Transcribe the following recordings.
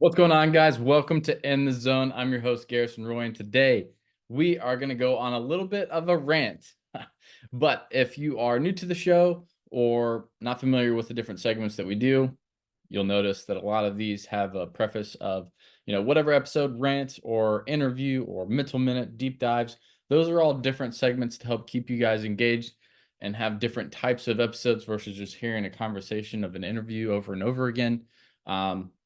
What's going on, guys? Welcome to In the Zone. I'm your host, Garrison Roy, and today we are going to go on a little bit of a rant. But if you are new to the show or not familiar with the different segments that we do, you'll notice that a lot of these have a preface of, whatever episode, rant or interview or mental minute, deep dives. Those are all different segments to help keep you guys engaged and have different types of episodes versus just hearing a conversation of an interview over and over again.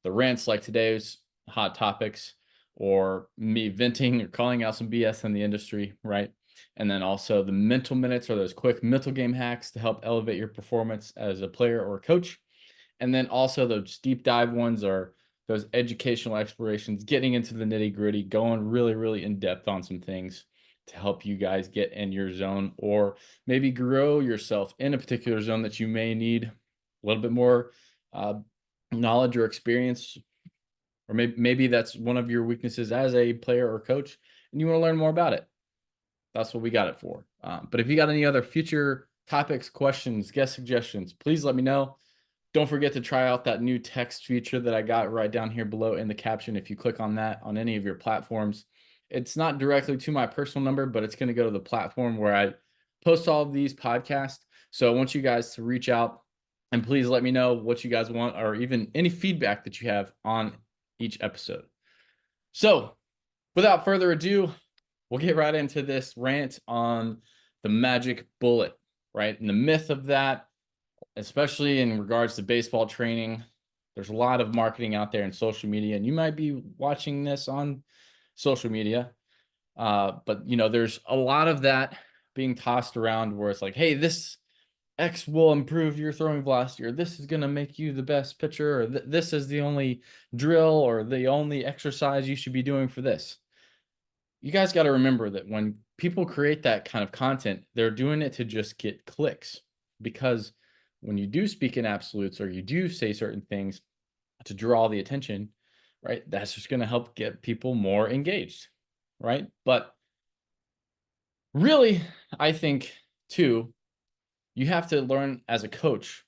The rants like today's hot topics or me venting or calling out some BS in the industry, right? And then also the mental minutes or those quick mental game hacks to help elevate your performance as a player or a coach. And then also those deep dive ones are those educational explorations, getting into the nitty gritty, going really, really in depth on some things to help you guys get in your zone or maybe grow yourself in a particular zone that you may need a little bit more knowledge or experience, or maybe that's one of your weaknesses as a player or coach and you want to learn more about it. That's what we got it for. But if you got any other future topics, questions, guest suggestions, please let me know. Don't forget to try out that new text feature that I got right down here below in the caption. If you click on that on any of your platforms, it's not directly to my personal number, but it's going to go to the platform where I post all of these podcasts. So I want you guys to reach out and please let me know what you guys want or even any feedback that you have on each episode. So without further ado, we'll get right into this rant on the magic bullet, right? And the myth of that, especially in regards to baseball training. There's a lot of marketing out there in social media, and you might be watching this on social media. But there's a lot of that being tossed around where it's like, hey, this X will improve your throwing velocity, or this is going to make you the best pitcher, or this is the only drill or the only exercise you should be doing for this. You guys got to remember that when people create that kind of content, they're doing it to just get clicks, because when you do speak in absolutes or you do say certain things to draw the attention, right, that's just going to help get people more engaged, right? But really, I think too, you have to learn as a coach,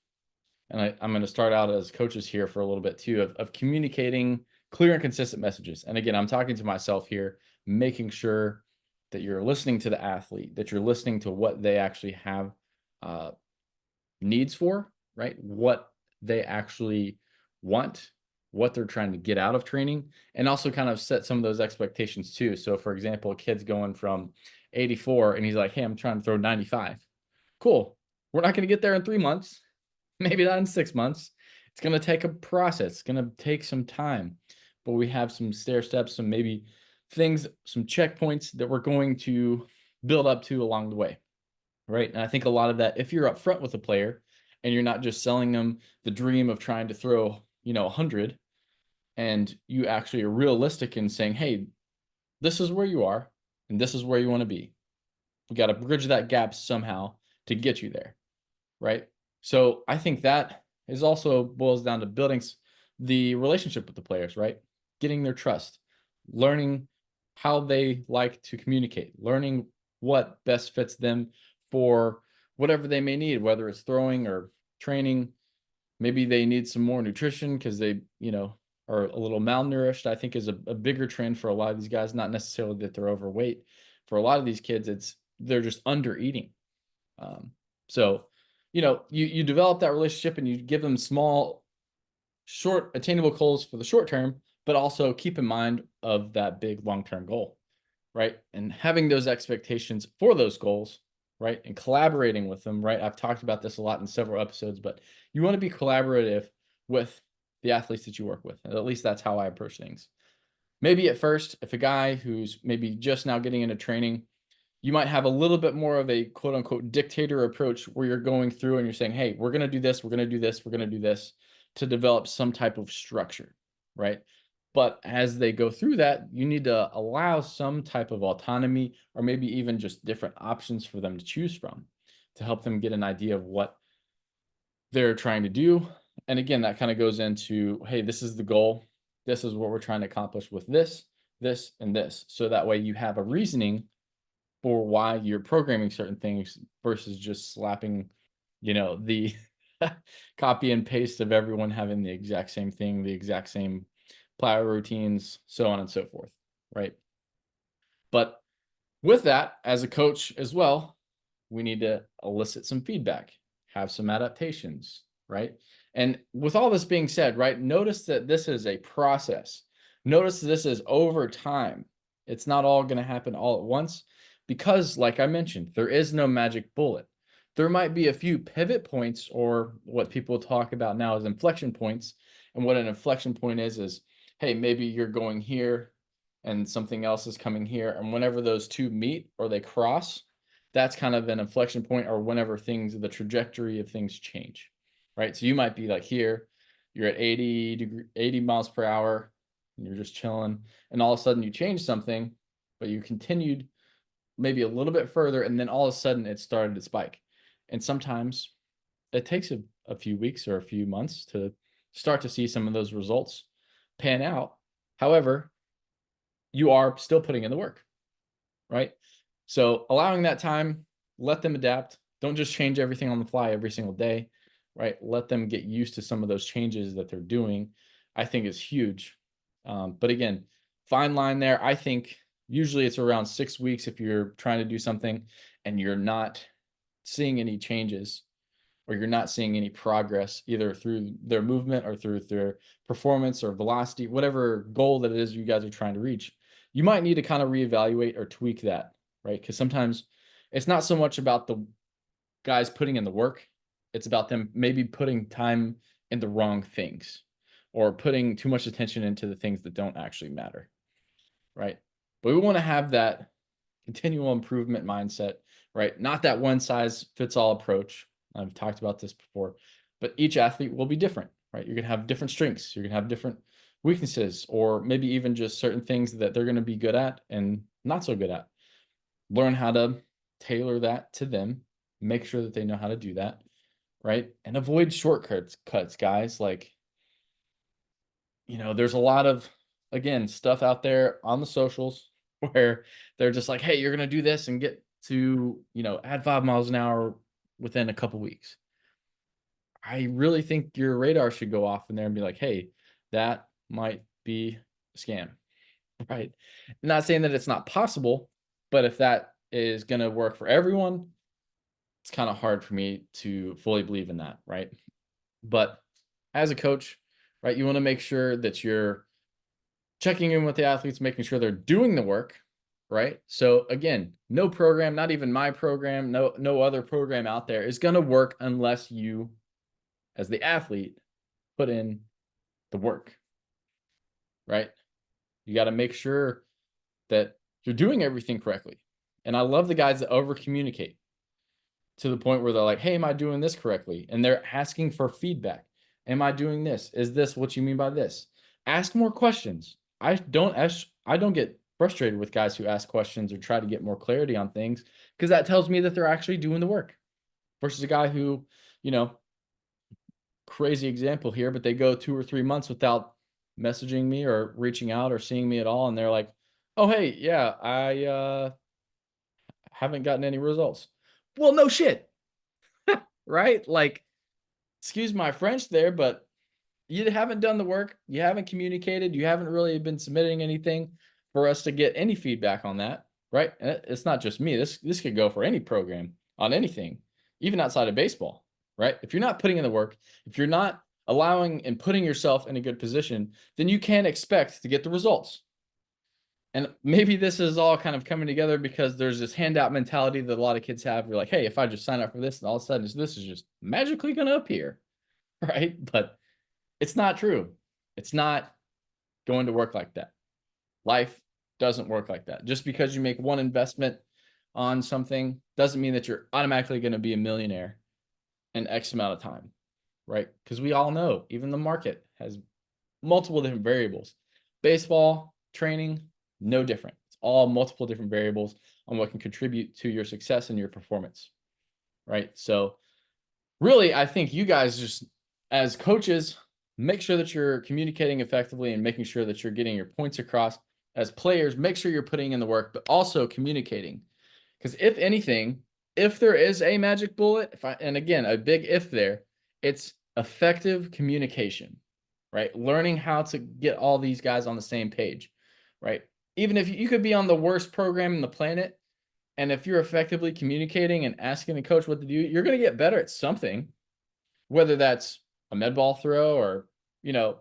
and I'm going to start out as coaches here for a little bit too, of communicating clear and consistent messages. And again, I'm talking to myself here, making sure that you're listening to the athlete, that you're listening to what they actually have needs for, right? What they actually want, what they're trying to get out of training, and also kind of set some of those expectations too. So for example, a kid's going from 84 and he's like, hey, I'm trying to throw 95. Cool. We're not going to get there in 3 months, maybe not in 6 months. It's going to take a process. It's going to take some time, but we have some stair steps, some maybe things, some checkpoints that we're going to build up to along the way. Right. And I think a lot of that, if you're upfront with a player and you're not just selling them the dream of trying to throw, 100, and you actually are realistic in saying, hey, this is where you are and this is where you want to be. We got to bridge that gap somehow to get you there. Right. So I think that is also boils down to building the relationship with the players, right? Getting their trust, learning how they like to communicate, learning what best fits them for whatever they may need, whether it's throwing or training. Maybe they need some more nutrition because they, are a little malnourished. I think is a bigger trend for a lot of these guys, not necessarily that they're overweight. For a lot of these kids, they're just under eating. So, you develop that relationship and you give them small, short, attainable goals for the short term, but also keep in mind of that big long-term goal, right? And having those expectations for those goals, right? And collaborating with them, right? I've talked about this a lot in several episodes, but you want to be collaborative with the athletes that you work with. At least that's how I approach things. Maybe at first, if a guy who's maybe just now getting into training, you might have a little bit more of a quote unquote dictator approach where you're going through and you're saying, hey, we're going to do this, we're going to do this, we're going to do this to develop some type of structure, right? But as they go through that, you need to allow some type of autonomy or maybe even just different options for them to choose from to help them get an idea of what they're trying to do. And again, that kind of goes into, hey, this is the goal. This is what we're trying to accomplish with this, this, and this. So that way you have a reasoning for why you're programming certain things versus just slapping, the copy and paste of everyone having the exact same thing, the exact same plyo routines, so on and so forth, right? But with that, as a coach as well, we need to elicit some feedback, have some adaptations, right? And with all this being said, right, notice that this is a process. Notice this is over time. It's not all going to happen all at once because, like I mentioned, there is no magic bullet. There might be a few pivot points, or what people talk about now as inflection points. And what an inflection point is, hey, maybe you're going here and something else is coming here. And whenever those two meet or they cross, that's kind of an inflection point, or whenever the trajectory of things change, right? So you might be like here, you're at 80 miles per hour, and you're just chilling, and all of a sudden you change something, but you continued maybe a little bit further, and then all of a sudden it started to spike. And sometimes it takes a few weeks or a few months to start to see some of those results pan out. However, you are still putting in the work, right? So allowing that time, let them adapt. Don't just change everything on the fly every single day, right? Let them get used to some of those changes that they're doing. I think is huge. But again, fine line there. I think usually it's around 6 weeks if you're trying to do something and you're not seeing any changes, or you're not seeing any progress either through their movement or through their performance or velocity, whatever goal that it is you guys are trying to reach. You might need to kind of reevaluate or tweak that, right? Because sometimes it's not so much about the guys putting in the work. It's about them maybe putting time in the wrong things, or putting too much attention into the things that don't actually matter, right? But we want to have that continual improvement mindset, right? Not that one size fits all approach. I've talked about this before, but each athlete will be different, right? You're going to have different strengths. You're going to have different weaknesses, or maybe even just certain things that they're going to be good at and not so good at. Learn how to tailor that to them. Make sure that they know how to do that, right? And avoid shortcuts, guys. Like, there's a lot of, again, stuff out there on the socials where they're just like, hey, you're going to do this and get to, add 5 miles an hour within a couple weeks. I really think your radar should go off in there and be like, hey, that might be a scam, right? I'm not saying that it's not possible, but if that is going to work for everyone, it's kind of hard for me to fully believe in that, right? But as a coach, right, you want to make sure that you're checking in with the athletes, making sure they're doing the work, right? So again, no program, not even my program, no other program out there is going to work unless you, as the athlete, put in the work, right? You got to make sure that you're doing everything correctly. And I love the guys that over communicate to the point where they're like, hey, am I doing this correctly? And they're asking for feedback. Am I doing this? Is this what you mean by this? Ask more questions. I don't get frustrated with guys who ask questions or try to get more clarity on things, because that tells me that they're actually doing the work, versus a guy who, crazy example here, but they go 2 or 3 months without messaging me or reaching out or seeing me at all. And they're like, oh, hey, yeah, I haven't gotten any results. Well, no shit, right? Like, excuse my French there, but you haven't done the work. You haven't communicated. You haven't really been submitting anything for us to get any feedback on that, right? And it's not just me. This could go for any program on anything, even outside of baseball, right? If you're not putting in the work, if you're not allowing and putting yourself in a good position, then you can't expect to get the results. And maybe this is all kind of coming together because there's this handout mentality that a lot of kids have. You're like, hey, if I just sign up for this, and all of a sudden this is just magically going to appear, right? But it's not true. It's not going to work like that. Life doesn't work like that. Just because you make one investment on something doesn't mean that you're automatically going to be a millionaire in X amount of time, right? Because we all know even the market has multiple different variables. Baseball, training, no different. It's all multiple different variables on what can contribute to your success and your performance, right? So really, I think you guys just, as coaches, make sure that you're communicating effectively and making sure that you're getting your points across. As players, make sure you're putting in the work, but also communicating. Because if anything, if there is a magic bullet, and again, a big if there, it's effective communication. right? Learning how to get all these guys on the same page, right? Even if you could be on the worst program in the planet, and if you're effectively communicating and asking the coach what to do, you're going to get better at something, whether that's a med ball throw or, you know,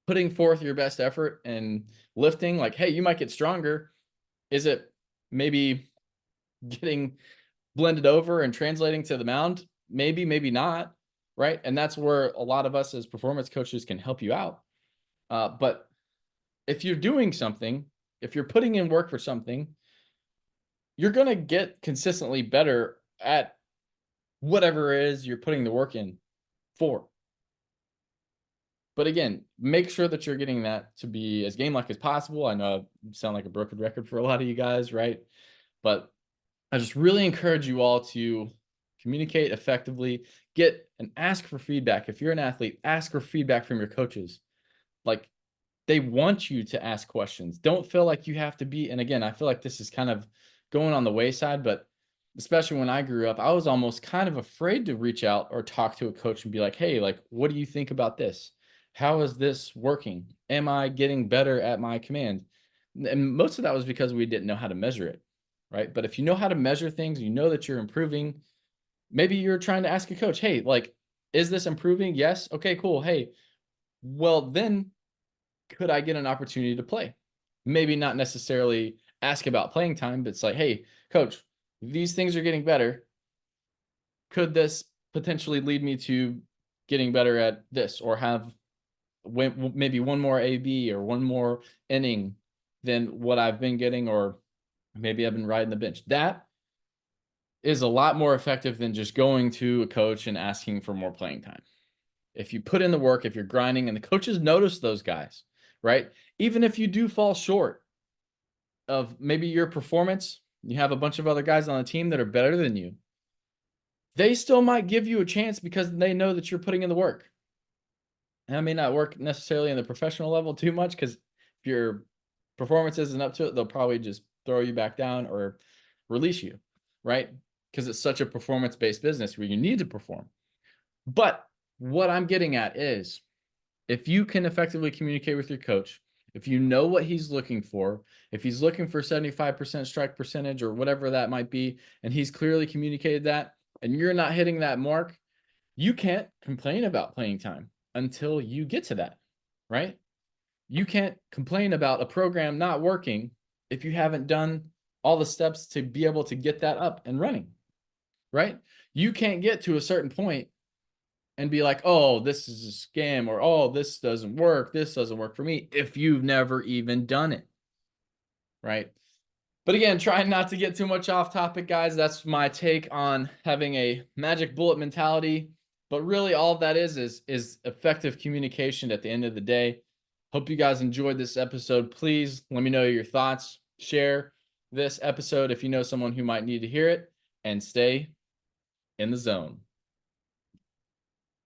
putting forth your best effort and lifting. Like, hey, you might get stronger. Is it maybe getting blended over and translating to the mound? Maybe, maybe not, right? And that's where a lot of us as performance coaches can help you out. But if you're doing something, if you're putting in work for something, you're going to get consistently better at whatever it is you're putting the work in for. But again, make sure that you're getting that to be as game-like as possible. I know I sound like a broken record for a lot of you guys, right? But I just really encourage you all to communicate effectively, get and ask for feedback. If you're an athlete, ask for feedback from your coaches. Like, they want you to ask questions. Don't feel like you have to be, and again, I feel like this is kind of going on the wayside, but especially when I grew up, I was almost kind of afraid to reach out or talk to a coach and be like, "Hey, like, what do you think about this? How is this working? Am I getting better at my command?" And most of that was because we didn't know how to measure it, right? But if you know how to measure things, you know that you're improving. Maybe you're trying to ask a coach, "Hey, like, is this improving?" Yes. Okay, cool. Hey, well, then could I get an opportunity to play? Maybe not necessarily ask about playing time, but it's like, hey, coach, these things are getting better. Could this potentially lead me to getting better at this or have maybe one more AB or one more inning than what I've been getting, or maybe I've been riding the bench? That is a lot more effective than just going to a coach and asking for more playing time. If you put in the work, if you're grinding and the coaches notice those guys, right? Even if you do fall short of maybe your performance, you have a bunch of other guys on the team that are better than you. They still might give you a chance because they know that you're putting in the work. And that may not work necessarily in the professional level too much, because if your performance isn't up to it, they'll probably just throw you back down or release you, right? Because it's such a performance-based business where you need to perform. But what I'm getting at is, if you can effectively communicate with your coach, if you know what he's looking for, if he's looking for 75% strike percentage or whatever that might be, and he's clearly communicated that, and you're not hitting that mark, you can't complain about playing time until you get to that, right? You can't complain about a program not working if you haven't done all the steps to be able to get that up and running, right? You can't get to a certain point and be like, oh, this is a scam, or oh, this doesn't work for me, if you've never even done it, right? But again, trying not to get too much off topic, guys. That's my take on having a magic bullet mentality. But really, all of that is effective communication at the end of the day. Hope you guys enjoyed this episode. Please let me know your thoughts. Share this episode if you know someone who might need to hear it, and stay in the zone.